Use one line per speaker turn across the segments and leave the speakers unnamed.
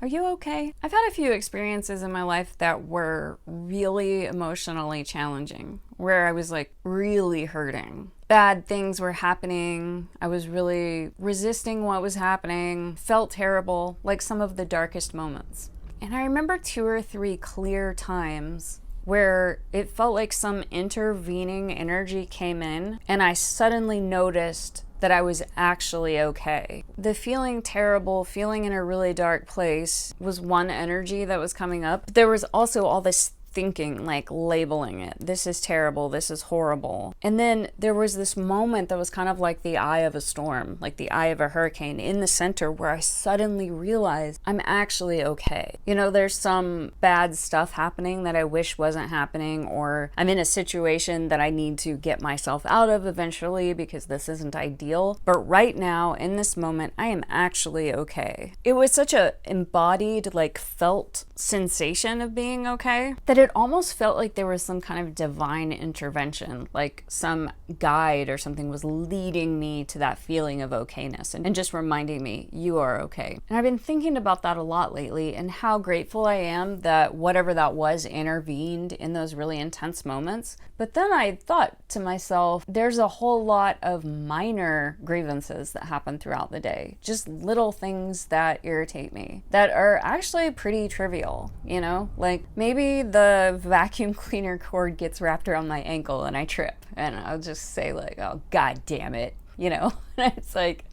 Are you okay? I've had a few experiences in my life that were really emotionally challenging, where I was like really hurting. Bad things were happening. I was really resisting what was happening, felt terrible, like some of the darkest moments. And I remember 2 or 3 clear times where it felt like some intervening energy came in and I suddenly noticed that I was actually okay. The feeling terrible, feeling in a really dark place was one energy that was coming up. There was also all this thinking, like labeling it. This is terrible, this is horrible. And then there was this moment that was kind of like the eye of a storm, like the eye of a hurricane in the center, where I suddenly realized I'm actually okay. You know, there's some bad stuff happening that I wish wasn't happening, or I'm in a situation that I need to get myself out of eventually because this isn't ideal. But right now, in this moment, I am actually okay. It was such a embodied, like felt sensation of being okay that it almost felt like there was some kind of divine intervention, like some guide or something was leading me to that feeling of okayness and just reminding me, you are okay. And I've been thinking about that a lot lately and how grateful I am that whatever that was intervened in those really intense moments. But then I thought to myself, there's a whole lot of minor grievances that happen throughout the day, just little things that irritate me that are actually pretty trivial, you know? Like maybe the vacuum cleaner cord gets wrapped around my ankle and I trip and I'll just say like, oh, God damn it, you know? It's like,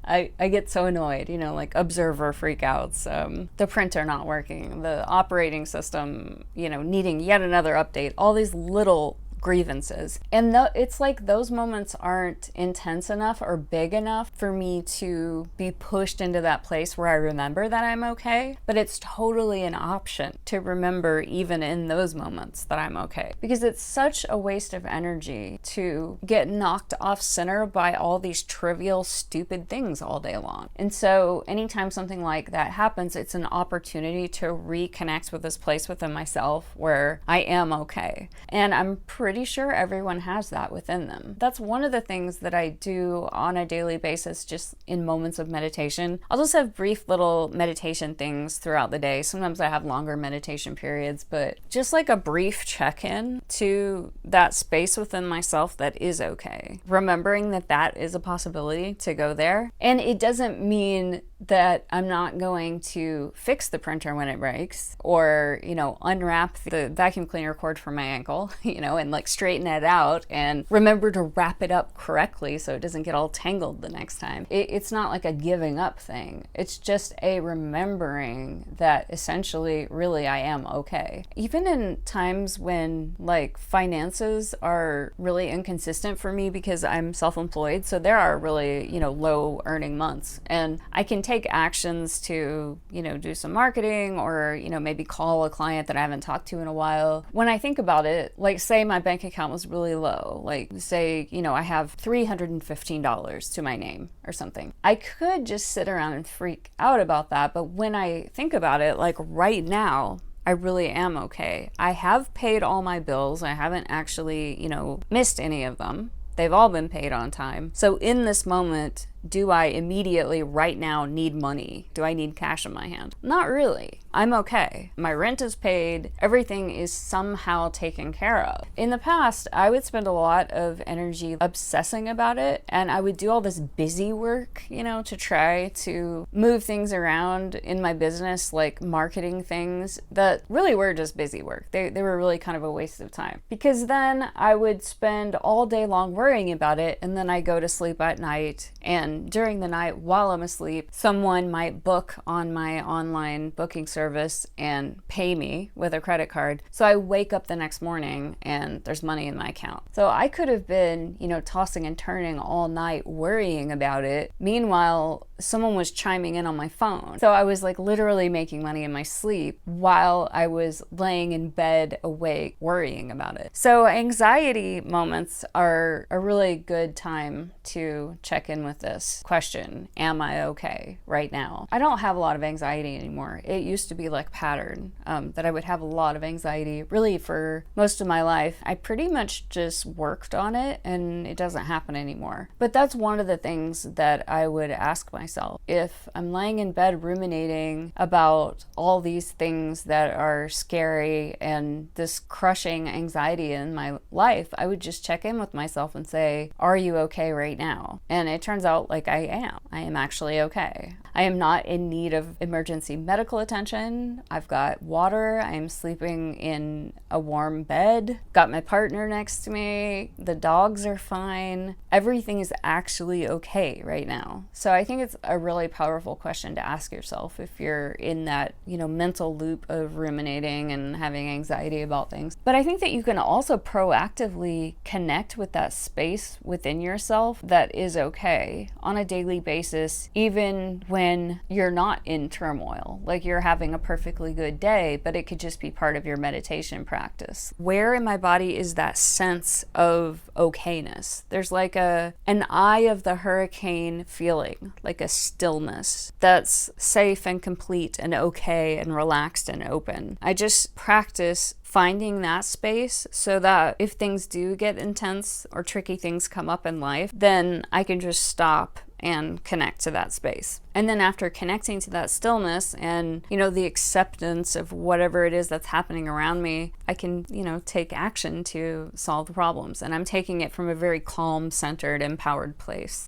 I get so annoyed, you know, like observer freakouts, the printer not working, the operating system, you know, needing yet another update, all these little grievances. And it's like those moments aren't intense enough or big enough for me to be pushed into that place where I remember that I'm okay, but it's totally an option to remember even in those moments that I'm okay. Because it's such a waste of energy to get knocked off center by all these trivial, stupid things all day long. And so anytime something like that happens, it's an opportunity to reconnect with this place within myself where I am okay. And I'm pretty sure everyone has that within them. That's one of the things that I do on a daily basis, just in moments of meditation. I'll just have brief little meditation things throughout the day. Sometimes I have longer meditation periods, but just like a brief check-in to that space within myself that is okay. Remembering that that is a possibility to go there. And it doesn't mean that I'm not going to fix the printer when it breaks, or, you know, unwrap the vacuum cleaner cord from my ankle, you know, and like straighten it out and remember to wrap it up correctly so it doesn't get all tangled the next time. It's not like a giving up thing. It's just a remembering that essentially, really, I am okay. Even in times when like finances are really inconsistent for me because I'm self-employed, so there are really, you know, low earning months, and I can take actions to, you know, do some marketing or, you know, maybe call a client that I haven't talked to in a while. When I think about it, like say my bank account was really low, like say, you know, I have $315 to my name or something. I could just sit around and freak out about that. But when I think about it, like right now, I really am okay. I have paid all my bills. I haven't actually, you know, missed any of them. They've all been paid on time. So in this moment, do I immediately right now need money? Do I need cash in my hand? Not really. I'm okay. My rent is paid. Everything is somehow taken care of. In the past, I would spend a lot of energy obsessing about it, and I would do all this busy work, you know, to try to move things around in my business, like marketing things that really were just busy work. They were really kind of a waste of time, because then I would spend all day long worrying about it, and then I go to sleep at night, and during the night while I'm asleep, someone might book on my online booking service and pay me with a credit card. So I wake up the next morning and there's money in my account. So I could have been, you know, tossing and turning all night worrying about it. Meanwhile, someone was chiming in on my phone. So I was like literally making money in my sleep while I was laying in bed awake worrying about it. So anxiety moments are a really good time to check in with this question. Am I okay right now? I don't have a lot of anxiety anymore. It used to be like pattern, that I would have a lot of anxiety really for most of my life. I pretty much just worked on it and it doesn't happen anymore. But that's one of the things that I would ask myself myself. If I'm laying in bed ruminating about all these things that are scary and this crushing anxiety in my life, I would just check in with myself and say, are you okay right now? And it turns out like I am. I am actually okay. I am not in need of emergency medical attention. I've got water. I'm sleeping in a warm bed. Got my partner next to me. The dogs are fine. Everything is actually okay right now. So I think it's a really powerful question to ask yourself if you're in that, mental loop of ruminating and having anxiety about things. But I think that you can also proactively connect with that space within yourself that is okay on a daily basis, even when you're not in turmoil. Like you're having a perfectly good day, but it could just be part of your meditation practice. Where in my body is that sense of okayness? There's like an eye of the hurricane feeling, like a stillness that's safe and complete and okay and relaxed and open. I just practice finding that space so that if things do get intense or tricky things come up in life, then I can just stop and connect to that space. And then after connecting to that stillness and, the acceptance of whatever it is that's happening around me, I can, take action to solve the problems. And I'm taking it from a very calm, centered, empowered place.